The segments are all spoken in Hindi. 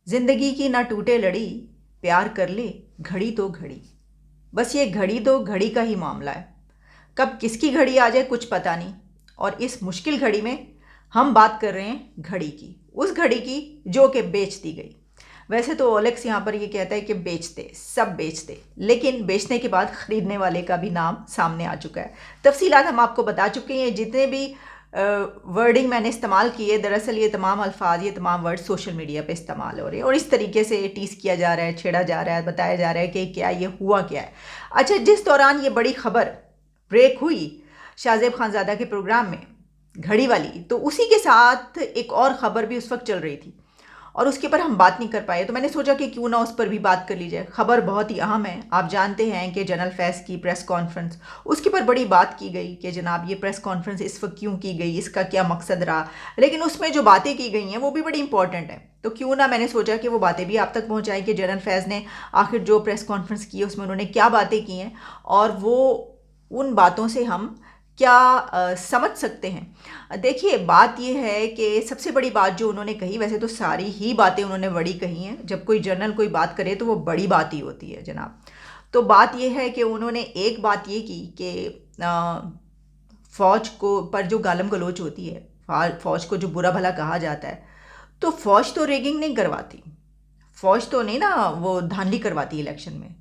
जिंदगी की ना टूटे लड़ी, प्यार कर ले घड़ी तो घड़ी। बस ये घड़ी तो घड़ी का ही मामला है। कब किसकी घड़ी आ जाए कुछ पता नहीं। और इस मुश्किल घड़ी में हम बात कर रहे हैं घड़ी की, उस घड़ी की जो कि बेच दी गई। वैसे तो ओलेक्स यहाँ पर ये कहता है कि बेचते सब बेचते, लेकिन बेचने के बाद ख़रीदने वाले का भी नाम सामने आ चुका है। तफसीलात हम आपको बता चुके हैं। जितने भी वर्डिंग मैंने इस्तेमाल किए, दरअसल ये तमाम अल्फाज, ये तमाम वर्ड सोशल मीडिया पे इस्तेमाल हो रहे हैं और इस तरीके से टीस किया जा रहा है, छेड़ा जा रहा है, बताया जा रहा है कि क्या ये हुआ क्या है। अच्छा, जिस दौरान ये बड़ी खबर ब्रेक हुई शाहजेब खानज़ादा के प्रोग्राम में, घड़ी वाली, तो उसी के साथ एक और ख़बर भी उस वक्त चल रही थी और उसके ऊपर हम बात नहीं कर पाए। तो मैंने सोचा कि क्यों ना उस पर भी बात कर ली जाए। ख़बर बहुत ही अहम है। आप जानते हैं कि जनरल फैज़ की प्रेस कॉन्फ्रेंस, उसके ऊपर बड़ी बात की गई कि जनाब ये प्रेस कॉन्फ्रेंस इस वक्त क्यों की गई, इसका क्या मकसद रहा। लेकिन उसमें जो बातें की गई हैं वो भी बड़ी इंपॉर्टेंट हैं। तो क्यों ना मैंने सोचा कि वो बातें भी आप तक पहुँचाएँ कि जनरल फैज़ ने आखिर जो प्रेस कॉन्फ्रेंस की है उसमें उन्होंने क्या बातें की हैं और वो उन बातों से हम क्या समझ सकते हैं। देखिए, बात यह है कि सबसे बड़ी बात जो उन्होंने कही, वैसे तो सारी ही बातें उन्होंने बड़ी कही हैं। जब कोई जर्नल कोई बात करे तो वो बड़ी बात ही होती है जनाब। तो बात यह है कि उन्होंने एक बात ये की कि फ़ौज को पर जो गालम गलोच होती है, फ़ौज को जो बुरा भला कहा जाता है, तो फ़ौज तो रेगिंग नहीं करवाती, फ़ौज तो नहीं ना वो धांधली करवाती इलेक्शन में।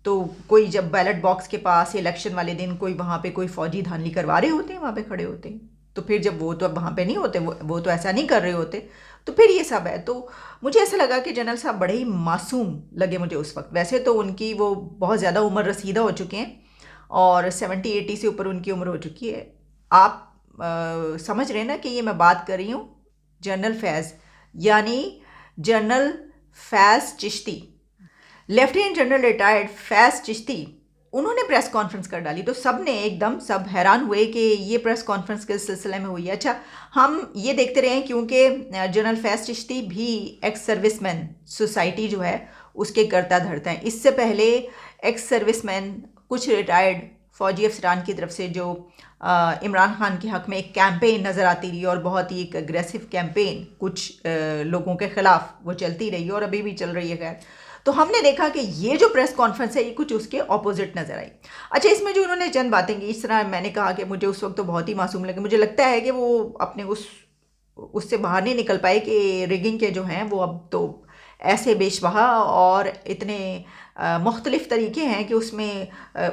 तो कोई जब बैलेट बॉक्स के पास इलेक्शन वाले दिन कोई वहाँ पे कोई फौजी धांधली करवा रहे होते हैं, वहाँ पे खड़े होते हैं, तो फिर जब वो तो अब वहाँ पे नहीं होते, वो तो ऐसा नहीं कर रहे होते, तो फिर ये सब है। तो मुझे ऐसा लगा कि जनरल साहब बड़े ही मासूम लगे मुझे उस वक्त। वैसे तो उनकी वो बहुत ज़्यादा उम्र रसीदा हो चुके हैं और 70-80 से ऊपर उनकी उम्र हो चुकी है। आप समझ रहे हैं ना कि ये मैं बात कर रही हूँ जनरल फैज़, यानी जनरल फैज़ चिश्ती, लेफ्टिनेंट जनरल रिटायर्ड फैज़ चिश्ती। उन्होंने प्रेस कॉन्फ्रेंस कर डाली तो सब ने एकदम सब हैरान हुए कि ये प्रेस कॉन्फ्रेंस किस सिलसिले में हुई है। अच्छा, हम ये देखते रहे क्योंकि जनरल फैज़ चिश्ती भी एक्स सर्विसमैन सोसाइटी जो है उसके करता धरता हैं। इससे पहले एक्स सर्विसमैन, कुछ रिटायर्ड फ़ौजी अफसरान की तरफ से जो इमरान खान के हक़ में एक कैंपेन नज़र आती रही और बहुत ही एक अग्रेसिव कैंपेन कुछ लोगों के ख़िलाफ़ वो चलती रही और अभी भी चल रही है। खैर, तो हमने देखा कि ये जो प्रेस कॉन्फ्रेंस है ये कुछ उसके ऑपोजिट नज़र आई। अच्छा, इसमें जो उन्होंने चंद बातें की, इस तरह मैंने कहा कि मुझे उस वक्त तो बहुत ही मासूम लगे। मुझे लगता है कि वो अपने उससे बाहर नहीं निकल पाए कि रिगिंग के जो हैं वो अब तो ऐसे बेशबहा और इतने मुख्तलिफ़ तरीके हैं कि उसमें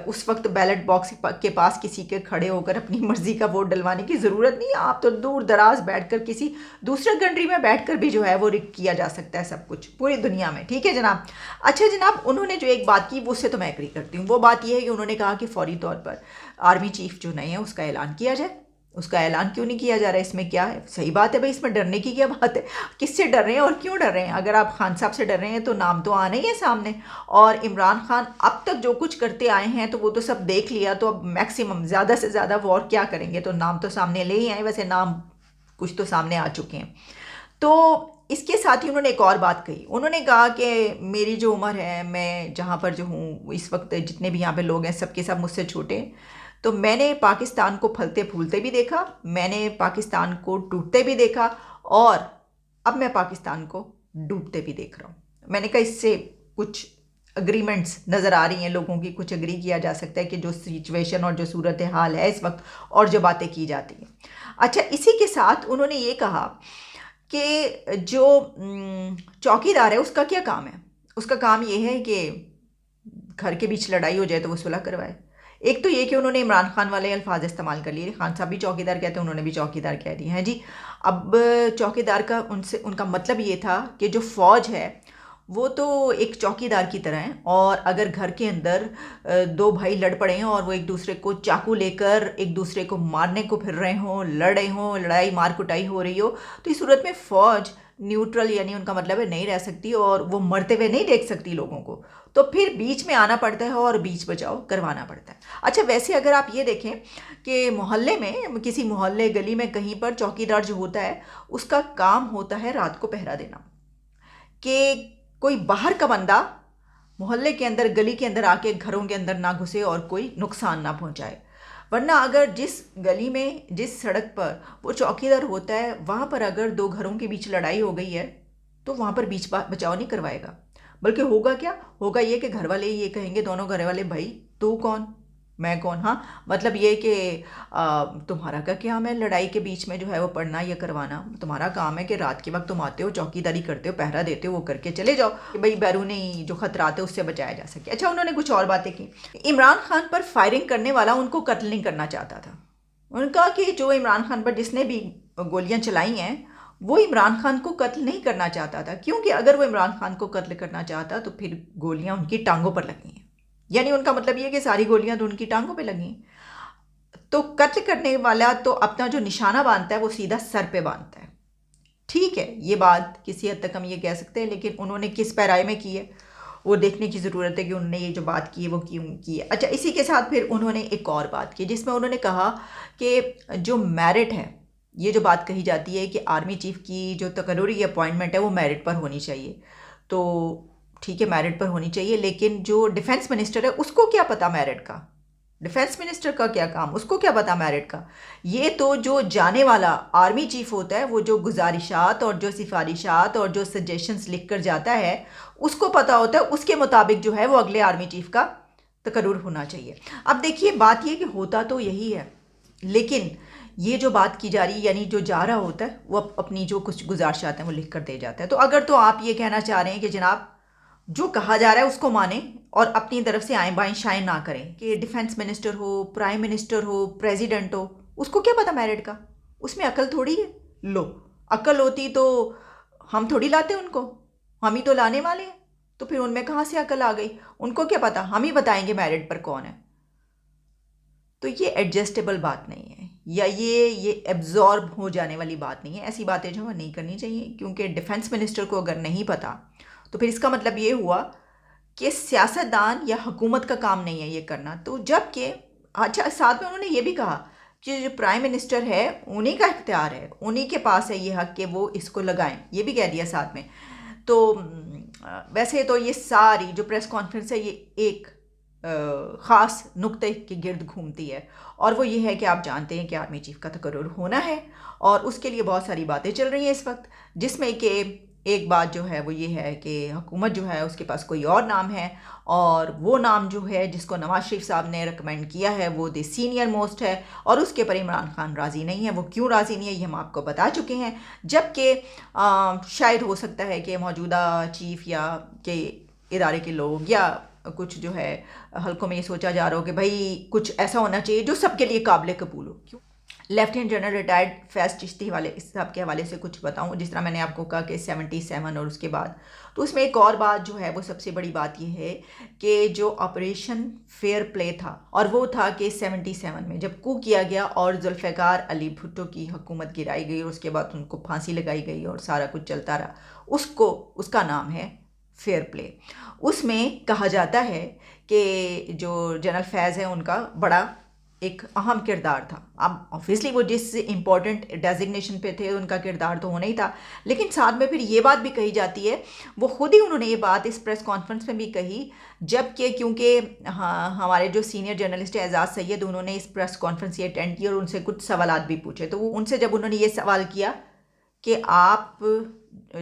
उस वक्त बैलेट बॉक्स के पास किसी के खड़े होकर अपनी मर्ज़ी का वोट डलवाने की ज़रूरत नहीं है। आप तो दूर दराज बैठकर किसी दूसरे कंट्री में बैठकर भी जो है वो रिग किया जा सकता है सब कुछ पूरी दुनिया में। ठीक है जनाब। अच्छा जनाब, उन्होंने जो एक बात की वो उससे तो मैं एग्री करती हूँ। वो बात ये है कि उन्होंने कहा कि फौरी तौर पर आर्मी चीफ जो नए हैं उसका ऐलान किया जाए। उसका ऐलान क्यों नहीं किया जा रहा है? इसमें क्या है? सही बात है भाई, इसमें डरने की क्या बात है? किससे डर रहे हैं और क्यों डर रहे हैं? अगर आप खान साहब से डर रहे हैं तो नाम तो आना ही है सामने। और इमरान खान अब तक जो कुछ करते आए हैं तो वो तो सब देख लिया, तो अब मैक्सिमम ज़्यादा से ज़्यादा वो और क्या करेंगे? तो नाम तो सामने ले ही आए। वैसे नाम कुछ तो सामने आ चुके हैं। तो इसके साथ ही उन्होंने एक और बात कही। उन्होंने कहा कि मेरी जो उम्र है, मैं जहाँ पर जो हूँ इस वक्त, जितने भी यहाँ पे लोग हैं सबके सब मुझसे छोटे हैं। तो मैंने पाकिस्तान को फलते फूलते भी देखा, मैंने पाकिस्तान को टूटते भी देखा और अब मैं पाकिस्तान को डूबते भी देख रहा हूँ। मैंने कहा इससे कुछ अग्रीमेंट्स नज़र आ रही हैं लोगों की, कुछ अग्री किया जा सकता है कि जो सिचुएशन और जो सूरत हाल है इस वक्त और जो बातें की जाती हैं। अच्छा, इसी के साथ उन्होंने ये कहा कि जो चौकीदार है उसका क्या काम है? उसका काम ये है कि घर के बीच लड़ाई हो जाए तो वो सुलह करवाए। एक तो ये कि उन्होंने इमरान खान वाले अल्फाज इस्तेमाल कर लिए। खान साहब भी चौकीदार कहते हैं, उन्होंने भी चौकीदार कह दिए हैं जी। अब चौकीदार का उनसे उनका मतलब ये था कि जो फ़ौज है वो तो एक चौकीदार की तरह है और अगर घर के अंदर दो भाई लड़ पड़े हैं और वो एक दूसरे को चाकू लेकर एक दूसरे को मारने को फिर रहे हों, लड़ रहे हों, लड़ाई मार कुटाई हो रही हो, तो इस सूरत में फ़ौज न्यूट्रल, यानी उनका मतलब है नहीं रह सकती और वो मरते हुए नहीं देख सकती लोगों को, तो फिर बीच में आना पड़ता है और बीच बचाव करवाना पड़ता है। अच्छा, वैसे अगर आप ये देखें कि मोहल्ले में, किसी मोहल्ले गली में कहीं पर चौकीदार जो होता है उसका काम होता है रात को पहरा देना, कि कोई बाहर का बंदा मोहल्ले के अंदर, गली के अंदर आके घरों के अंदर ना घुसे और कोई नुकसान ना पहुंचाए। वरना अगर जिस गली में, जिस सड़क पर वो चौकीदार होता है, वहाँ पर अगर दो घरों के बीच लड़ाई हो गई है तो वहाँ पर बीच बचाव नहीं करवाएगा, बल्कि होगा क्या, होगा ये कि घर वाले ये कहेंगे, दोनों घर वाले, भाई तू कौन मैं कौन, हाँ मतलब ये कि तुम्हारा का क्या काम है लड़ाई के बीच में जो है वो पढ़ना या करवाना, तुम्हारा काम है कि रात के वक्त तुम आते हो, चौकीदारी करते हो, पहरा देते हो, वो करके चले जाओ कि भाई बैरूनी जो खतरात है उससे बचाया जा सके। अच्छा, उन्होंने कुछ और बातें की। इमरान खान पर फायरिंग करने वाला उनको कत्ल नहीं करना चाहता था। उनका कि जो इमरान खान पर जिसने भी गोलियां चलाई हैं वो इमरान खान को कत्ल नहीं करना चाहता था, क्योंकि अगर वो इमरान खान को कत्ल करना चाहता तो फिर गोलियां उनकी टांगों पर लगी हैं, यानी उनका मतलब ये कि सारी गोलियां तो उनकी टांगों पे लगी। तो कत्ल करने वाला तो अपना जो निशाना बांधता है वो सीधा सर पे बांधता है। ठीक है, ये बात किसी हद तक हम ये कह सकते हैं, लेकिन उन्होंने किस पैराए में की है वो देखने की ज़रूरत है कि उन्होंने ये जो बात की है वो क्यों की है। अच्छा, इसी के साथ फिर उन्होंने एक और बात की जिसमें उन्होंने कहा कि जो मेरिट है, ये जो बात कही जाती है कि आर्मी चीफ की जो तकर्रुरी अपॉइंटमेंट है वो मेरिट पर होनी चाहिए, तो ठीक है मेरिट पर होनी चाहिए, लेकिन जो डिफेंस मिनिस्टर है उसको क्या पता मेरिट का, डिफेंस मिनिस्टर का क्या काम, उसको क्या पता मेरिट का। ये तो जो जाने वाला आर्मी चीफ होता है वो जो गुजारिशात और जो सिफारिशात और जो सजेशंस लिख कर जाता है उसको पता होता है, उसके मुताबिक जो है वो अगले आर्मी चीफ का तकर्रुर होना चाहिए। अब देखिए बात ये कि होता तो यही है, लेकिन ये जो बात की जा रही है यानी जो जा रहा होता है वो अपनी जो कुछ गुजारिशात हैं वो लिख कर दे जाता है। तो अगर तो आप ये कहना चाह रहे हैं कि जनाब जो कहा जा रहा है उसको माने और अपनी तरफ से आए बाएं शाएं ना करें, कि डिफेंस मिनिस्टर हो, प्राइम मिनिस्टर हो, प्रेसिडेंट हो, उसको क्या पता मेरिट का, उसमें अकल थोड़ी है। लो, अकल होती तो हम थोड़ी लाते उनको, हम ही तो लाने वाले हैं, तो फिर उनमें कहाँ से अकल आ गई, उनको क्या पता, हम ही बताएंगे मेरिट पर कौन है। तो ये एडजस्टेबल बात नहीं है, या ये एब्जॉर्ब हो जाने वाली बात नहीं है। ऐसी बातें जो है नहीं करनी चाहिए, क्योंकि डिफेंस मिनिस्टर को अगर नहीं पता तो फिर इसका मतलब ये हुआ कि सियासतदान या हुकूमत का काम नहीं है ये करना। तो जबकि अच्छा, साथ में उन्होंने ये भी कहा कि जो प्राइम मिनिस्टर है उन्हीं का इख्तियार है, उन्हीं के पास है ये हक कि वो इसको लगाएं, ये भी कह दिया साथ में। तो वैसे तो ये सारी जो प्रेस कॉन्फ्रेंस है ये एक ख़ास नुक्ते के गिर्द घूमती है, और वो ये है कि आप जानते हैं कि आर्मी चीफ का तकर्रुर होना है और उसके लिए बहुत सारी बातें चल रही हैं इस वक्त, जिसमें कि एक बात जो है वो ये है कि हुकूमत जो है उसके पास कोई और नाम है, और वो नाम जो है जिसको नवाज शरीफ साहब ने रिकमेंड किया है वो द सीनियर मोस्ट है, और उसके पर इमरान खान राज़ी नहीं है। वो क्यों राज़ी नहीं है ये हम आपको बता चुके हैं, जबकि शायद हो सकता है कि मौजूदा चीफ या के इदारे के लोग या कुछ जो है हल्कों में ये सोचा जा रहा हो कि भाई कुछ ऐसा होना चाहिए जो सबके लिए काबिल कबूल हो। क्यों लेफ्टिनेंट जनरल रिटायर्ड फैज़ चिश्ती वाले इस सब के हवाले से कुछ बताऊं, जिस तरह मैंने आपको कहा कि 77 और उसके बाद, तो उसमें एक और बात जो है वो सबसे बड़ी बात ये है कि जो ऑपरेशन फेयर प्ले था, और वो था कि 77 में जब कू किया गया और जुल्फ़िकार अली भुट्टो की हुकूमत गिराई गई और उसके बाद उनको फांसी लगाई गई और सारा कुछ चलता रहा, उसका नाम है फेयर प्ले। उसमें कहा जाता है कि जो जनरल फैज़ है उनका बड़ा एक अहम किरदार था। अब ऑब्वियसली वो जिस इम्पोर्टेंट डेजिग्नेशन पे थे उनका किरदार तो होना ही था, लेकिन साथ में फिर ये बात भी कही जाती है, वो खुद ही उन्होंने ये बात इस प्रेस कॉन्फ्रेंस में भी कही, जबकि क्योंकि हाँ हमारे जो सीनियर जर्नलिस्ट है एजाज सैयद, उन्होंने इस प्रेस कॉन्फ्रेंस ये अटेंड की और उनसे कुछ सवाल भी पूछे। तो वो उनसे जब उन्होंने ये सवाल किया कि आप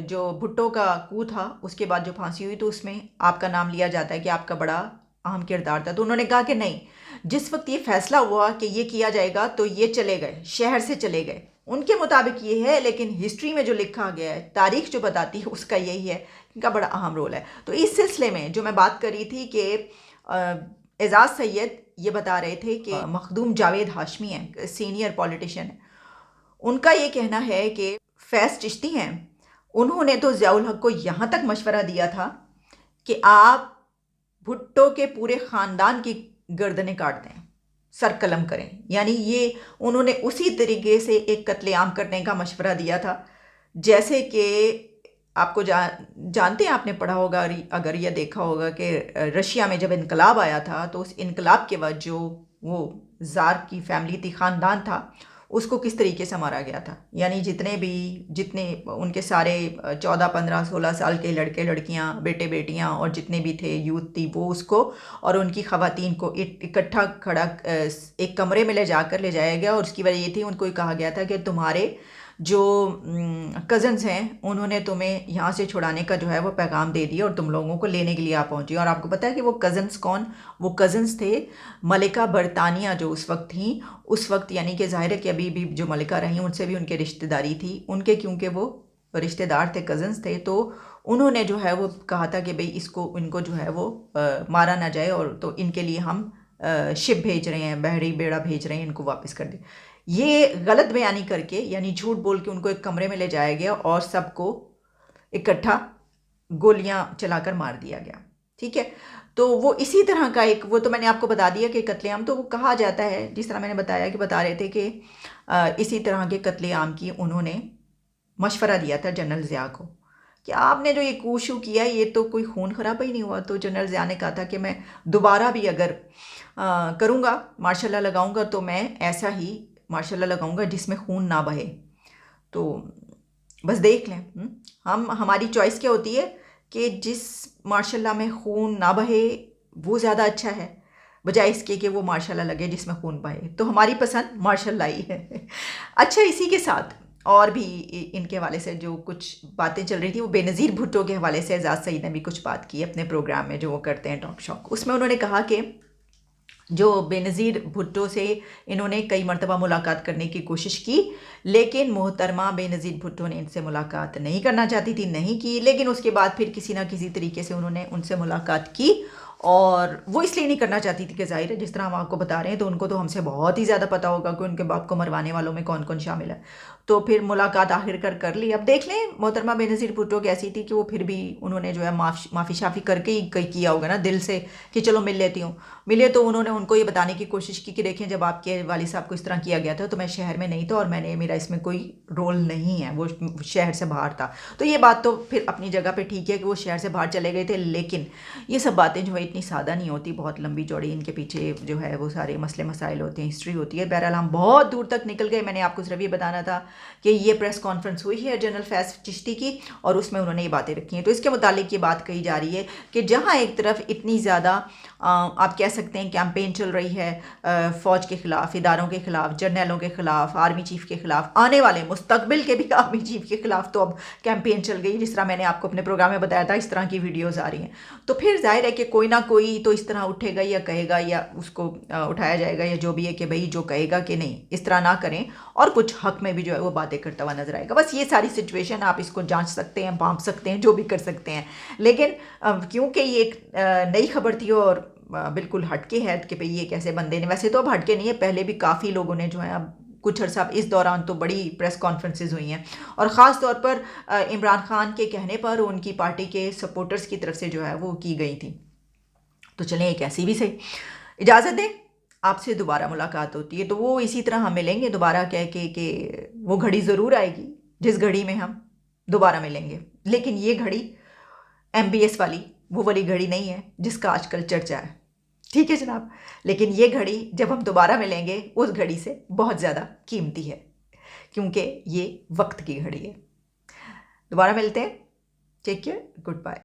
जो भुट्टो का कू था उसके बाद जो फांसी हुई तो उसमें आपका नाम लिया जाता है कि आपका बड़ा अहम किरदार था, तो उन्होंने कहा कि नहीं, जिस वक्त ये फैसला हुआ कि ये किया जाएगा तो ये चले गए, शहर से चले गए, उनके मुताबिक ये है, लेकिन हिस्ट्री में जो लिखा गया है, तारीख जो बताती है उसका यही है, इनका बड़ा अहम रोल है। तो इस सिलसिले में जो मैं बात कर रही थी कि एजाज सैयद ये बता रहे थे कि मखदूम जावेद हाशमी हैं, सीनियर पॉलिटिशियन है, उनका ये कहना है कि फैज़ चिश्ती हैं, उन्होंने तो ज़ियाउल हक को यहाँ तक मशवरा दिया था कि आप भुट्टो के पूरे ख़ानदान की गर्दनें काट दें, सर कलम करें, यानी ये उन्होंने उसी तरीके से एक कत्लेआम करने का मशवरा दिया था जैसे कि आपको जानते हैं, आपने पढ़ा होगा अगर यह देखा होगा कि रशिया में जब इनकलाब आया था तो उस इनकलाब के बाद जो वो ज़ार की फैमिली थी, ख़ानदान था, उसको किस तरीके से मारा गया था। यानी जितने उनके सारे 14, 15, 16 साल के लड़के लड़कियां, बेटे बेटियां और जितने भी थे यूथ थी वो उसको और उनकी ख़वातीन को इकट्ठा खड़ा एक कमरे में ले जाया गया, और उसकी वजह ये थी उनको कहा गया था कि तुम्हारे जो कज़न्स हैं उन्होंने तुम्हें यहाँ से छुड़ाने का जो है वो पैगाम दे दिया और तुम लोगों को लेने के लिए आ पहुँची। और आपको पता है कि वो कज़न्स कौन, वो कज़न्स थे मलिका बरतानिया जो उस वक्त थी, उस वक्त यानी कि ज़ाहिर है कि अभी भी जो मलिका रही उनसे भी उनके रिश्तेदारी थी उनके, क्योंकि वो रिश्तेदार थे, कज़न्स थे, तो उन्होंने जो है वो कहा था कि भाई इसको इनको जो है वो मारा ना जाए, और तो इनके लिए हम शिप भेज रहे हैं, बहरी बेड़ा भेज रहे हैं, इनको वापस कर दे। ये गलत बयानी करके यानी झूठ बोल के उनको एक कमरे में ले जाया गया और सबको इकट्ठा गोलियां चलाकर मार दिया गया। ठीक है, तो वो इसी तरह का एक, वो तो मैंने आपको बता दिया कि कत्लेआम, तो वो कहा जाता है जिस तरह मैंने बताया कि बता रहे थे कि इसी तरह के कत्लेआम की उन्होंने मशवरा दिया था जनरल ज़िया को कि आपने जो ये कूशू किया ये तो कोई खून खराबा ही नहीं हुआ। तो जनरल ज़िया ने कहा था कि मैं दोबारा भी अगर करूँगा, मार्शल लॉ लगाऊंगा, तो मैं ऐसा ही मार्शल लॉ लगाऊंगा जिसमें खून ना बहे। तो बस देख लें, हम हमारी चॉइस क्या होती है कि जिस मार्शल लॉ में खून ना बहे वो ज़्यादा अच्छा है, बजाय इसके कि वो मार्शल लॉ लगे जिसमें खून बहे। तो हमारी पसंद मार्शल लॉ ही है। अच्छा, इसी के साथ और भी इनके हवाले से जो कुछ बातें चल रही थी, वो बेनज़ीर भुट्टो के हवाले से एजाज सईद ने भी कुछ बात की अपने प्रोग्राम में जो वो करते हैं टॉक शॉक। उसमें उन्होंने कहा कि जो बेनज़ीर भुट्टो से इन्होंने कई मरतबा मुलाकात करने की कोशिश की, लेकिन मोहतरमा बेनज़ीर भुट्टो ने इनसे मुलाकात नहीं करना चाहती थी, नहीं की। लेकिन उसके बाद फिर किसी ना किसी तरीके से उन्होंने उनसे मुलाकात की, और वो इसलिए नहीं करना चाहती थी कि ज़ाहिर है जिस तरह हम आपको बता रहे हैं तो उनको तो हमसे बहुत ही ज़्यादा पता होगा कि उनके बाप को मरवाने वालों में कौन कौन शामिल है। तो फिर मुलाकात आखिरकार कर ली। अब देख लें मोहतरमा बेनज़ीर भुट्टो कैसी थी कि वो फिर भी उन्होंने जो है माफ़ी शाफ़ी करके ही किया होगा ना दिल से कि चलो मिल लेती हूँ। मिले तो उन्होंने उनको ये बताने की कोशिश की कि देखें, जब आपके वालिद साहब को इस तरह किया गया था तो मैं शहर में नहीं था और मेरा इसमें कोई रोल नहीं है, वो शहर से बाहर था। तो ये बात तो फिर अपनी जगह पे ठीक है कि वो शहर से बाहर चले गए थे, लेकिन ये सब बातें जो है इतनी सादा नहीं होती, बहुत लंबी चौड़ी इनके पीछे जो है वो सारे मसले मसाइल होते हैं, हिस्ट्री होती है। बहरहाल हम बहुत दूर तक निकल गए। मैंने आपको सिर्फ ये बताना था कि ये प्रेस कॉन्फ्रेंस हुई है जनरल फैज़ चिश्ती की और उसमें उन्होंने ये बातें रखी हैं। तो इसके मुतालिक ये बात कही जा रही है कि जहाँ एक तरफ इतनी ज़्यादा आप कह सकते हैं कैंपेन चल रही है फ़ौज के ख़िलाफ़, इदारों के ख़िलाफ़, जर्नलों के ख़िलाफ़, आर्मी चीफ़ के ख़िलाफ़, आने वाले मुस्तकबिल के भी आर्मी चीफ़ के ख़िलाफ़ तो अब कैंपेन चल गई, जिस तरह मैंने आपको अपने प्रोग्राम में बताया था, इस तरह की वीडियोज़ आ रही हैं। तो फिर जाहिर है कि कोई ना कोई तो इस तरह उठेगा या कहेगा या उसको उठाया जाएगा या जो भी है कि भाई जो कहेगा कि नहीं इस तरह ना करें, और कुछ हक में भी जो है वो बातें करता हुआ नजर आएगा। बस ये सारी सिचुएशन आप इसको जांच सकते हैं, भांप सकते हैं, जो भी कर सकते हैं। लेकिन क्योंकि ये एक नई खबर थी और बिल्कुल हटके है कि भाई ये कैसे बंदे ने, वैसे तो अब हटके नहीं है, पहले भी काफ़ी लोगों ने जो है अब कुछ अर्सा इस दौरान तो बड़ी प्रेस कॉन्फ्रेंसेज हुई हैं, और ख़ास तौर पर इमरान खान के कहने पर उनकी पार्टी के सपोर्टर्स की तरफ से जो है वो की गई थी। तो चलें एक ऐसी भी सही, इजाज़त दें, आपसे दोबारा मुलाकात होती है तो वो इसी तरह हम मिलेंगे दोबारा, कह के कि वो घड़ी ज़रूर आएगी जिस घड़ी में हम दोबारा मिलेंगे। लेकिन ये घड़ी MBS वाली वो वाली घड़ी नहीं है जिसका आजकल चर्चा है, ठीक है जनाब। लेकिन ये घड़ी जब हम दोबारा मिलेंगे उस घड़ी से बहुत ज़्यादा कीमती है, क्योंकि ये वक्त की घड़ी है। दोबारा मिलते हैं, टेक केयर, गुड बाय।